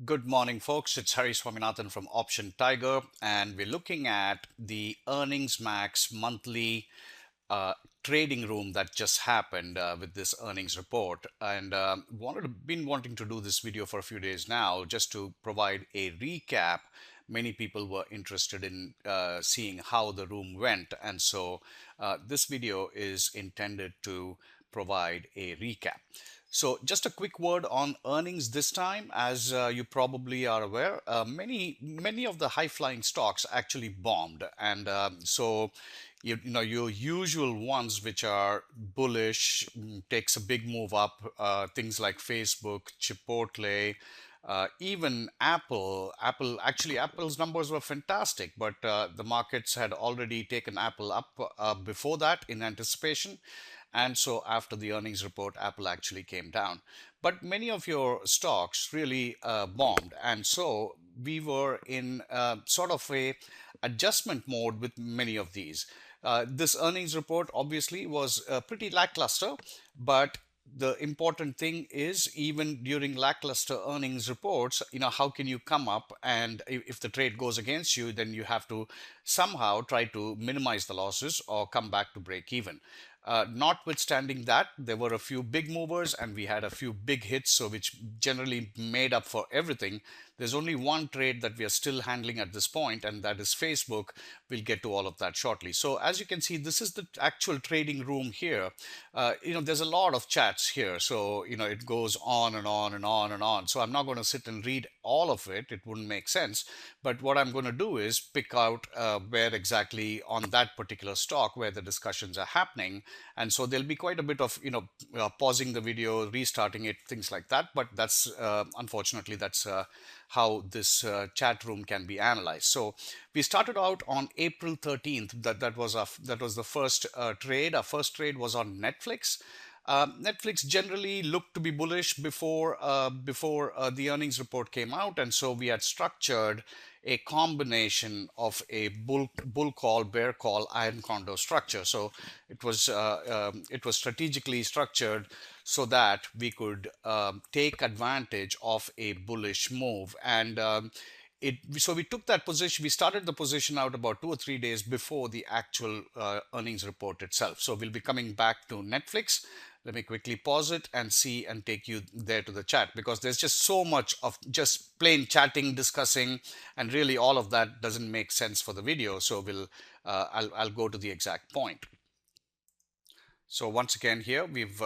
Good morning, folks. It's Swaminathan from Optiontiger, and we're looking at the EarningsMAX monthly uh, trading room that just happened with this earnings report. And been wanting to do this video for a few days now, just to provide a recap. Many people were interested in seeing how the room went, and so this video is intended to provide a recap. So just a quick word on earnings this time. As you probably are aware, many of the high-flying stocks actually bombed, and so you know your usual ones which are bullish takes a big move up. Things like Facebook, Chipotle, even Apple. Apple's numbers were fantastic, but the markets had already taken Apple up before that in anticipation. And so after the earnings report, Apple actually came down. But many of your stocks really bombed. And so we were in sort of a adjustment mode with many of these. This earnings report obviously was pretty lackluster, but the important thing is, even during lackluster earnings reports, how can you come up, and if the trade goes against you, then you have to somehow try to minimize the losses or come back to break even. Notwithstanding that, there were a few big movers and we had a few big hits, so which generally made up for everything. There's only one trade that we are still handling at this point, and that is Facebook. We'll get to all of that shortly. So as you can see, this is the actual trading room here. There's a lot of chats here, so it goes on and on and on and on. So I'm not going to sit and read all of it. It wouldn't make sense. But what I'm going to do is pick out where exactly on that particular stock where the discussions are happening, and so there'll be quite a bit of pausing the video, restarting it, things like that. But that's unfortunately that's how this chat room can be analyzed. So we started out on April 13th. That was the first trade. Our first trade was on Netflix. Netflix generally looked to be bullish before the earnings report came out, and so we had structured a combination of a bull call, bear call, iron condor structure. So it was strategically structured so that we could take advantage of a bullish move. And so we took that position. We started the position out about 2 or 3 days before the actual earnings report itself. So we'll be coming back to Netflix. Let me quickly pause it and see and take you there to the chat, because there's just so much of just plain chatting, discussing, and really all of that doesn't make sense for the video. So I'll go to the exact point. So once again here, we've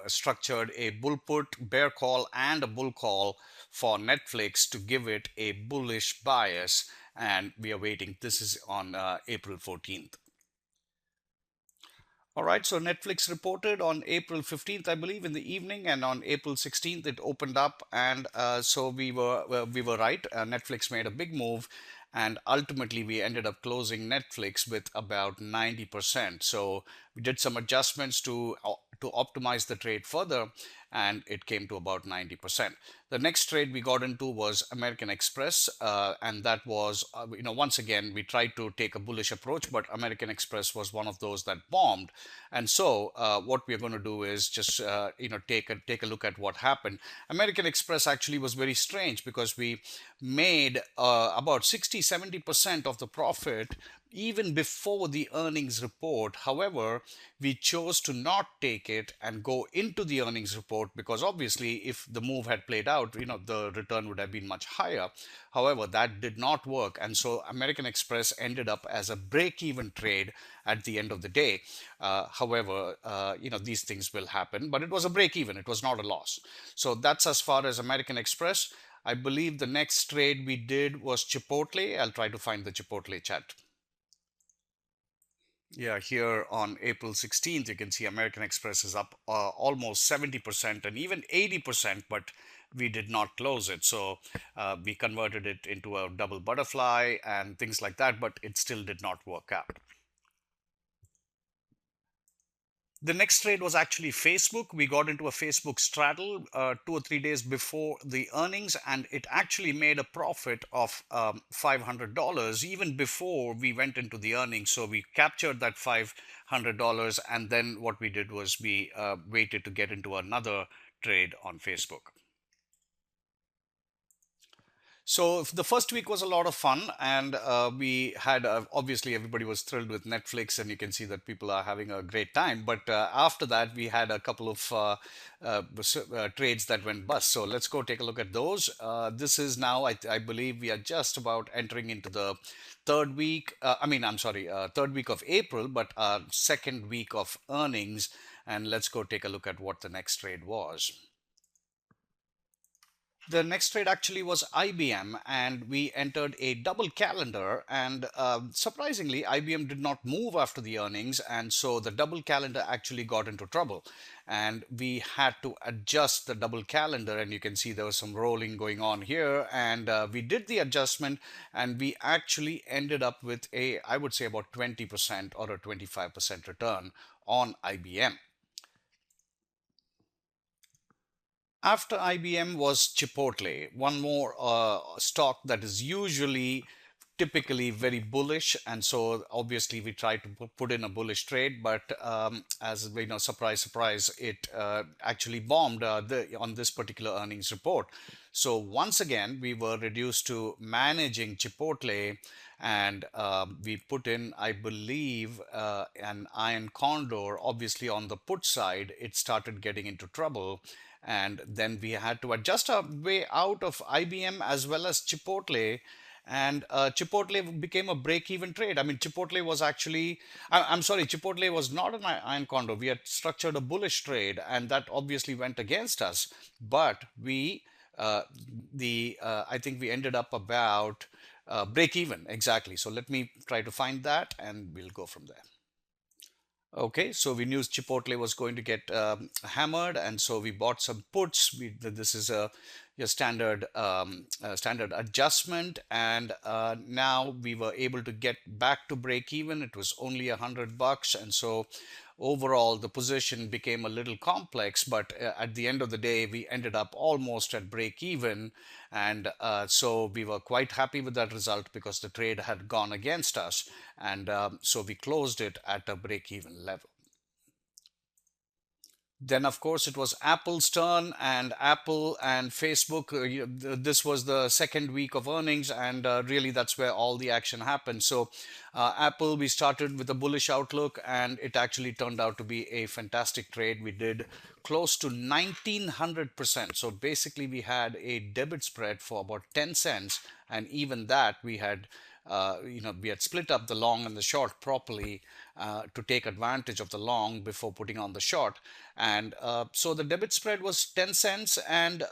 structured a bull put, bear call, and a bull call for Netflix to give it a bullish bias, and we are waiting. This is on April 14th. All right, so Netflix reported on April 15th, I believe, in the evening, and on April 16th it opened up, and so we were right. Netflix made a big move, and ultimately we ended up closing Netflix with about 90%. So we did some adjustments to optimize the trade further, and it came to about 90%. The next trade we got into was American Express, and that was, once again, we tried to take a bullish approach, but American Express was one of those that bombed. And so what we're going to do is just, take a look at what happened. American Express actually was very strange, because we made about 60-70% of the profit even before the earnings report. However, we chose to not take it and go into the earnings report, because obviously if the move had played out, the return would have been much higher. However, that did not work, and so American Express ended up as a break-even trade at the end of the day. However, these things will happen, but it was a break-even. It was not a loss. So that's as far as American Express. I believe the next trade we did was Chipotle. I'll try to find the Chipotle chat. Yeah, here on April 16th, you can see American Express is up almost 70% and even 80%, but we did not close it. So we converted it into a double butterfly and things like that, but it still did not work out. The next trade was actually Facebook. We got into a Facebook straddle 2 or 3 days before the earnings, and it actually made a profit of $500 even before we went into the earnings. So we captured that $500, and then what we did was we waited to get into another trade on Facebook. So the first week was a lot of fun, and we had obviously everybody was thrilled with Netflix, and you can see that people are having a great time. But after that, we had a couple of trades that went bust. So let's go take a look at those. This is now, I believe, we are just about entering into the third week. I'm sorry, third week of April, but second week of earnings. And let's go take a look at what the next trade was. The next trade actually was IBM, and we entered a double calendar. And surprisingly, IBM did not move after the earnings, and so the double calendar actually got into trouble. And we had to adjust the double calendar, and you can see there was some rolling going on here. And we did the adjustment, and we actually ended up with a, I would say, about 20% or a 25% return on IBM. After IBM was Chipotle, one more stock that is usually typically very bullish, and so obviously we try to put in a bullish trade, but as we know, surprise, surprise, it actually bombed on this particular earnings report. So once again, we were reduced to managing Chipotle, and we put in, I believe, an iron condor. Obviously, on the put side, it started getting into trouble, and then we had to adjust our way out of IBM as well as Chipotle. And Chipotle became a break-even trade. I mean, Chipotle was actually, I'm sorry, Chipotle was not an iron condor. We had structured a bullish trade, and that obviously went against us. But I think we ended up about break-even exactly. So let me try to find that, and we'll go from there. Okay, so we knew Chipotle was going to get hammered, and so we bought some puts. This is a standard adjustment, and now we were able to get back to break even. It was only $100, and so overall the position became a little complex. But at the end of the day, we ended up almost at break even, and so we were quite happy with that result because the trade had gone against us, and so we closed it at a break even level. Then, of course, it was Apple's turn, and Apple and Facebook. This was the second week of earnings, and really that's where all the action happened. So, Apple, we started with a bullish outlook, and it actually turned out to be a fantastic trade. We did close to 1900%. So, basically, we had a debit spread for about 10 cents, and even that we had split up the long and the short properly to take advantage of the long before putting on the short. And so the debit spread was 10 cents, and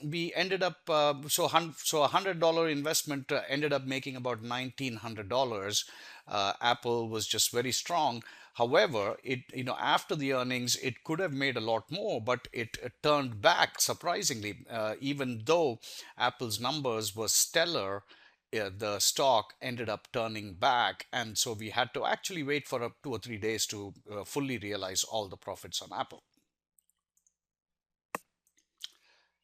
we ended up, so a $100 investment ended up making about $1,900. Apple was just very strong. However, after the earnings, it could have made a lot more, but it turned back surprisingly. Even though Apple's numbers were stellar, the stock ended up turning back, and so we had to actually wait for 2 or 3 days to fully realize all the profits on Apple.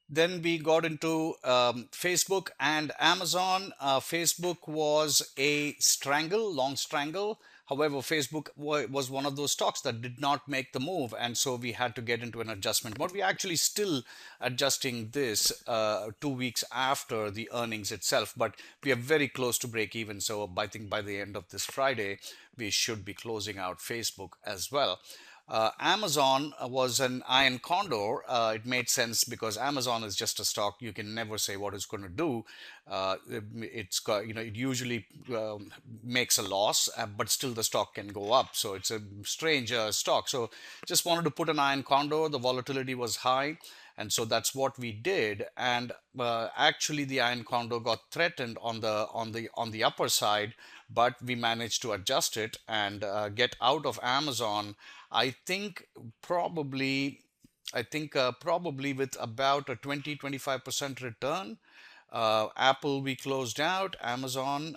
Then we got into Facebook and Amazon. Facebook was a long strangle. However, Facebook was one of those stocks that did not make the move, and so we had to get into an adjustment. But we're actually still adjusting this 2 weeks after the earnings itself, but we are very close to break even. So I think by the end of this Friday, we should be closing out Facebook as well. Amazon was an iron condor. It made sense because Amazon is just a stock. You can never say what it's going to do. It's got, it usually makes a loss, but still the stock can go up. So it's a strange stock. So just wanted to put an iron condor. The volatility was high, and so that's what we did. And actually, the iron condor got threatened on the upper side, but we managed to adjust it and get out of Amazon. I think probably probably with about a 20-25% return. Apple we closed out. Amazon,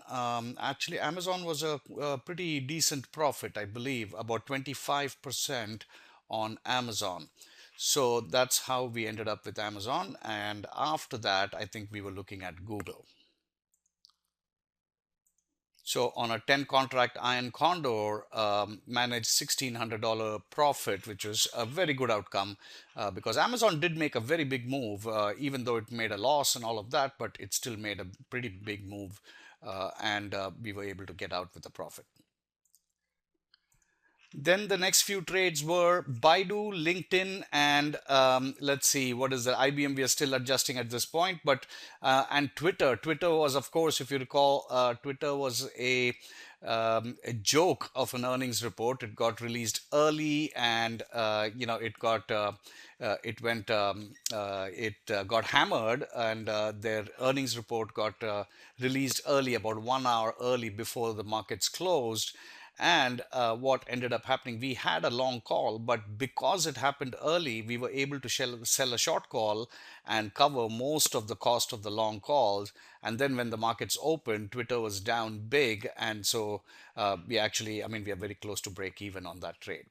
actually Amazon was a pretty decent profit, I believe, about 25% on Amazon. So that's how we ended up with Amazon. And after that, I think we were looking at Google. So on a 10 contract iron condor, managed $1,600 profit, which was a very good outcome because Amazon did make a very big move, even though it made a loss and all of that, but it still made a pretty big move, and we were able to get out with a profit. Then the next few trades were Baidu, LinkedIn, and let's see, what is the IBM? We are still adjusting at this point, but and Twitter. Twitter was, of course, if you recall, Twitter was a joke of an earnings report. It got released early, and it got hammered, and their earnings report got released early, about 1 hour early before the markets closed. And what ended up happening, we had a long call, but because it happened early, we were able to sell a short call and cover most of the cost of the long calls. And then when the markets opened, Twitter was down big. And so we actually, I mean, we are very close to break even on that trade.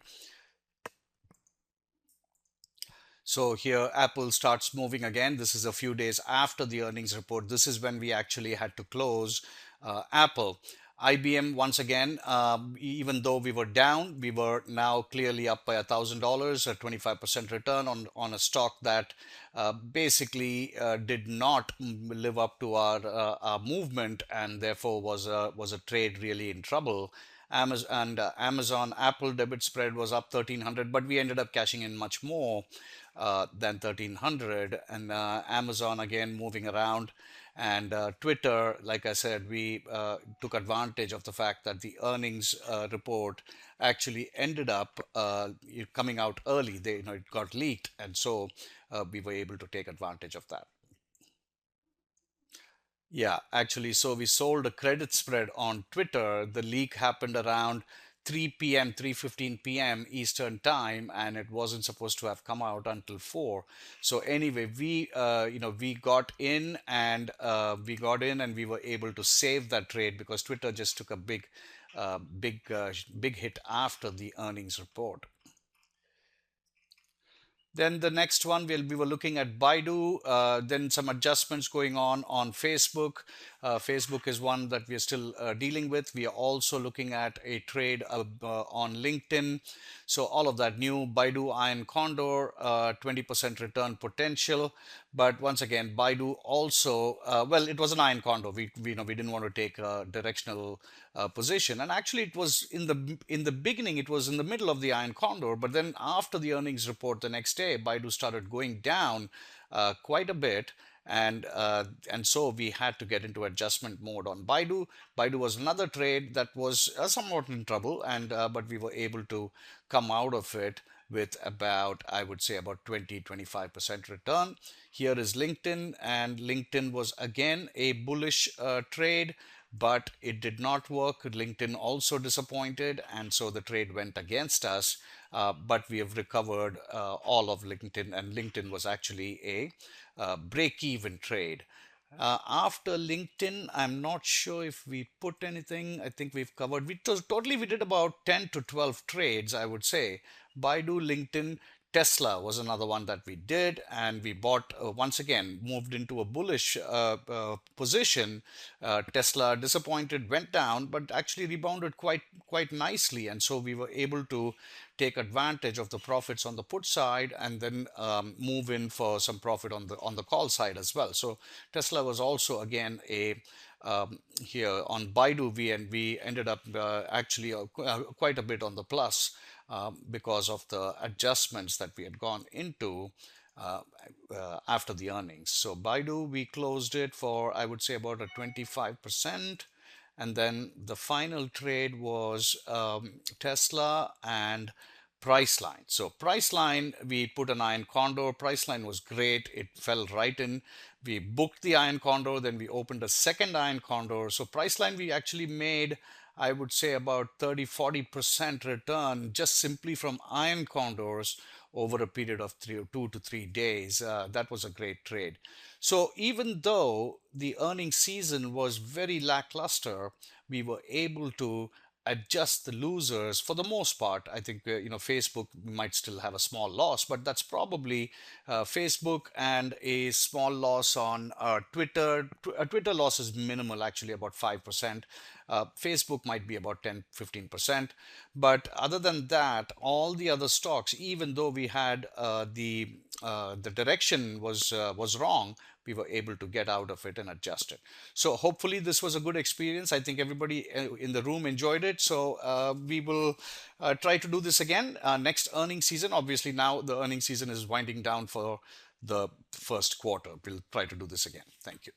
So here Apple starts moving again. This is a few days after the earnings report. This is when we actually had to close Apple. IBM, once again, even though we were down, we were now clearly up by $1,000, a 25% return on a stock that basically did not live up to our movement, and therefore was a trade really in trouble. Amazon Apple debit spread was up 1,300, but we ended up cashing in much more than 1,300. And Amazon again moving around. And Twitter, like I said, we took advantage of the fact that the earnings report actually ended up coming out early. It got leaked, and so we were able to take advantage of that. Yeah, actually, so we sold a credit spread on Twitter. The leak happened around 3 p.m., 3:15 p.m. Eastern time, and it wasn't supposed to have come out until 4. So anyway, we got in, and we were able to save that trade because Twitter just took a big hit after the earnings report. Then the next one, we were looking at Baidu, then some adjustments going on Facebook. Facebook is one that we are still dealing with. We are also looking at a trade on LinkedIn. So all of that new Baidu Iron Condor, 20% return potential. But once again, Baidu also, well, it was an Iron Condor. We didn't want to take a directional position. And actually, it was in the beginning, it was in the middle of the Iron Condor. But then after the earnings report the next day, Baidu started going down quite a bit. And so we had to get into adjustment mode on Baidu. Baidu was another trade that was somewhat in trouble, and but we were able to come out of it with about, I would say, about 20-25% return. Here is LinkedIn, and LinkedIn was again a bullish trade, but it did not work. LinkedIn also disappointed, and so the trade went against us. But we have recovered all of LinkedIn, and LinkedIn was actually a break-even trade. After LinkedIn, I'm not sure if we put anything. I think we've covered. Totally we did about 10 to 12 trades, I would say. Baidu, LinkedIn, Tesla was another one that we did, and we bought once again, moved into a bullish position. Tesla disappointed, went down, but actually rebounded quite nicely, and so we were able to take advantage of the profits on the put side, and then move in for some profit on the call side as well. So Tesla was also again a here on Baidu, we ended up actually quite a bit on the plus because of the adjustments that we had gone into uh, after the earnings. So Baidu, we closed it for, I would say, about a 25%. And then the final trade was Tesla and Priceline. So Priceline, we put an iron condor. Priceline was great. It fell right in. We booked the iron condor, then we opened a second iron condor. So Priceline, we actually made, I would say, about 30-40% return just simply from iron condors over a period of 2 to 3 days. That was a great trade. So even though the earnings season was very lackluster, we were able to adjust the losers for the most part. I think Facebook might still have a small loss, but that's probably Facebook and a small loss on Twitter. Twitter loss is minimal, actually about 5%. Facebook might be about 10-15%. But other than that, all the other stocks, even though we had the direction was wrong, we were able to get out of it and adjust it. So hopefully this was a good experience. I think everybody in the room enjoyed it. So we will try to do this again next earnings season. Obviously now the earnings season is winding down for the first quarter. We'll try to do this again. Thank you.